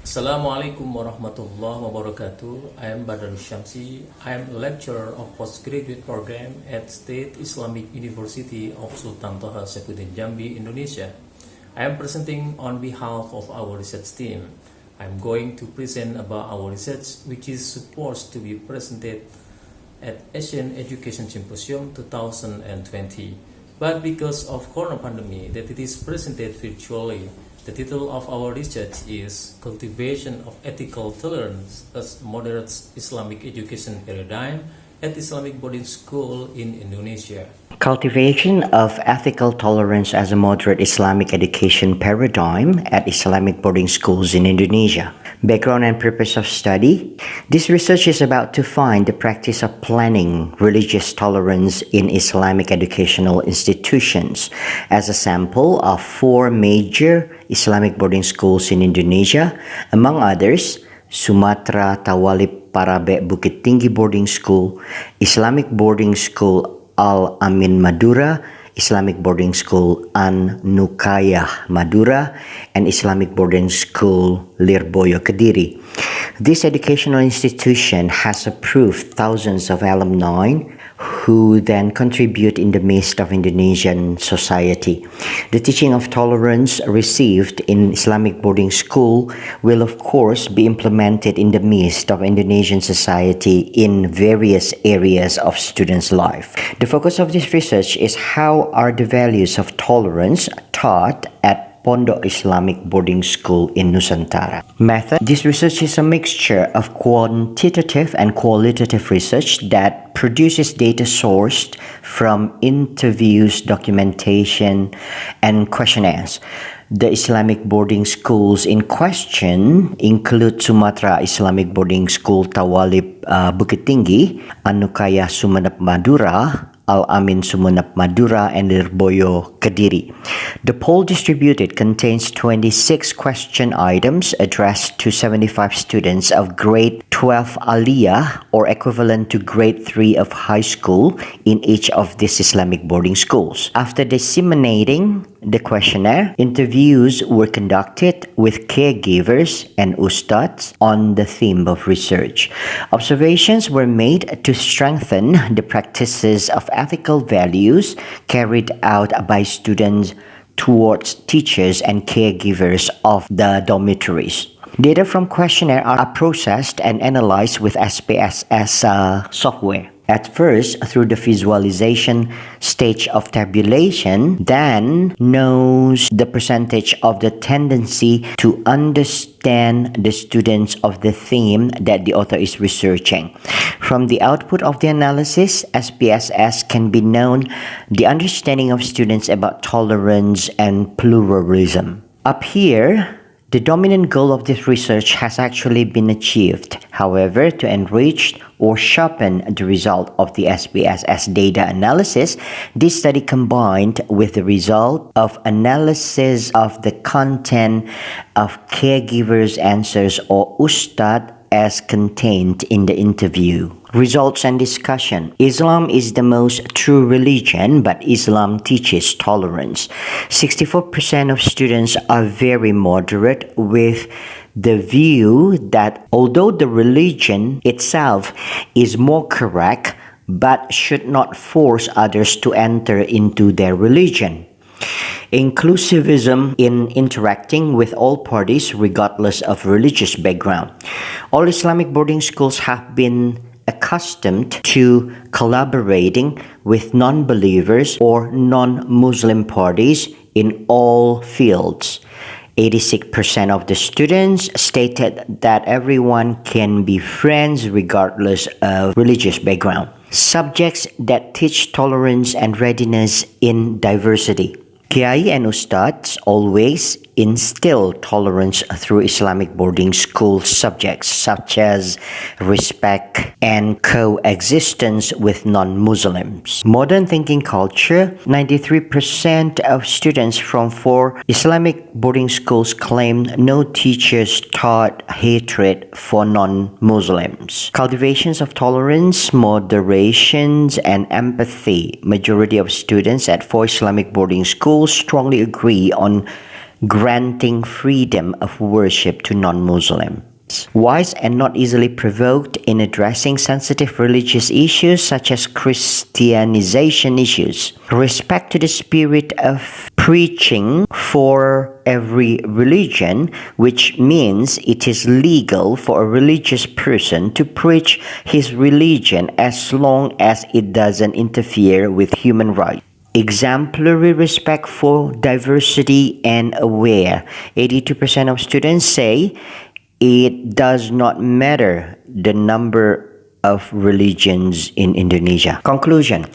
Assalamualaikum warahmatullahi wabarakatuh. I am Badar Syamsi. I am a lecturer of postgraduate program at State Islamic University of Sultan Toha Saifuddin Jambi, Indonesia. I am presenting on behalf of our research team. I am going to present about our research, which is supposed to be presented at Asian Education Symposium 2020. But because of corona pandemic, that it is presented virtually. The title of our research is Cultivation of Ethical Tolerance as Moderate Islamic Education Paradigm at Islamic Boarding School in Indonesia. Cultivation of Ethical Tolerance as a Moderate Islamic Education Paradigm at Islamic Boarding Schools in Indonesia. Background and purpose of study. This research is about to find the practice of planning religious tolerance in Islamic educational institutions as a sample of 4 major Islamic boarding schools in Indonesia, among others, Sumatra Tawalib Parabe Bukit Tinggi Boarding School, Islamic Boarding School Al-Amin Madura, Islamic Boarding School An Nukayah Madura, and Islamic Boarding School Lirboyo Kediri. This educational institution has approved thousands of alumni who then contribute in the midst of Indonesian society. The teaching of tolerance received in Islamic boarding school will of course be implemented in the midst of Indonesian society in various areas of students' life. The focus of this research is how are the values of tolerance taught at Pondok Islamic Boarding School in Nusantara. Method. This research is a mixture of quantitative and qualitative research that produces data sourced from interviews, documentation, and questionnaires. The Islamic boarding schools in question include Sumatra Islamic Boarding School Tawalib Bukit Tinggi, An Nukayah Sumeneb Madura, Al-Amin Sumeneb Madura, and Lirboyo Kediri. The poll distributed contains 26 question items addressed to 75 students of grade 12 Aliyah or equivalent to grade 3 of high school in each of these Islamic boarding schools. After disseminating the questionnaire, interviews were conducted with caregivers and ustads on the theme of research. Observations were made to strengthen the practices of ethical values carried out by students towards teachers and caregivers of the dormitories. Data from questionnaire are processed and analyzed with SPSS software. At first, through the visualization stage of tabulation, then knows the percentage of the tendency to understand the students of the theme that the author is researching. From the output of the analysis, SPSS can be known the understanding of students about tolerance and pluralism. Up here, the dominant goal of this research has actually been achieved. However, to enrich or sharpen the result of the SPSS data analysis, this study combined with the result of analysis of the content of caregivers' answers or ustad as contained in the interview. Results and discussion. Islam is the most true religion, but Islam teaches tolerance. 64% of students are very moderate with the view that although the religion itself is more correct, but should not force others to enter into their religion. Inclusivism in interacting with all parties regardless of religious background. All Islamic boarding schools have been accustomed to collaborating with non-believers or non-Muslim parties in all fields. 86% of the students stated that everyone can be friends regardless of religious background. Subjects that teach tolerance and readiness in diversity. Kiai and Ustads always instill tolerance through Islamic boarding school subjects such as respect and coexistence with non-Muslims. Modern thinking culture. 93% of students from 4 Islamic boarding schools claim no teachers taught hatred for non-Muslims. Cultivations of tolerance, moderations, and empathy. Majority of students at 4 Islamic boarding schools strongly agree on granting freedom of worship to non-Muslims. Wise and not easily provoked in addressing sensitive religious issues such as Christianization issues. Respect to the spirit of preaching for every religion, which means it is legal for a religious person to preach his religion as long as it doesn't interfere with human rights. Exemplary respect for diversity and aware. 82% of students say it does not matter the number of religions in Indonesia. Conclusion.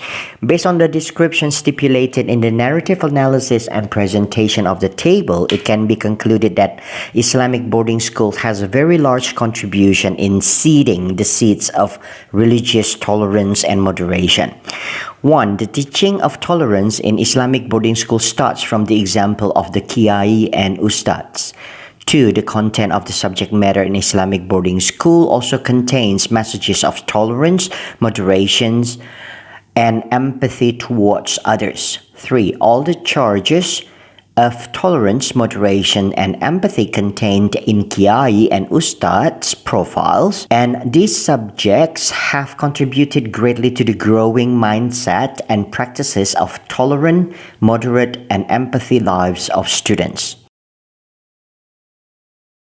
Based on the description stipulated in the narrative analysis and presentation of the table, it can be concluded that Islamic boarding school has a very large contribution in seeding the seeds of religious tolerance and moderation. 1. The teaching of tolerance in Islamic boarding school starts from the example of the Kiai and Ustads. 2. The content of the subject matter in Islamic boarding school also contains messages of tolerance, moderation, and empathy towards others. 3. All the charges of tolerance, moderation, and empathy contained in Kiai and Ustad's profiles, and these subjects have contributed greatly to the growing mindset and practices of tolerant, moderate, and empathy lives of students.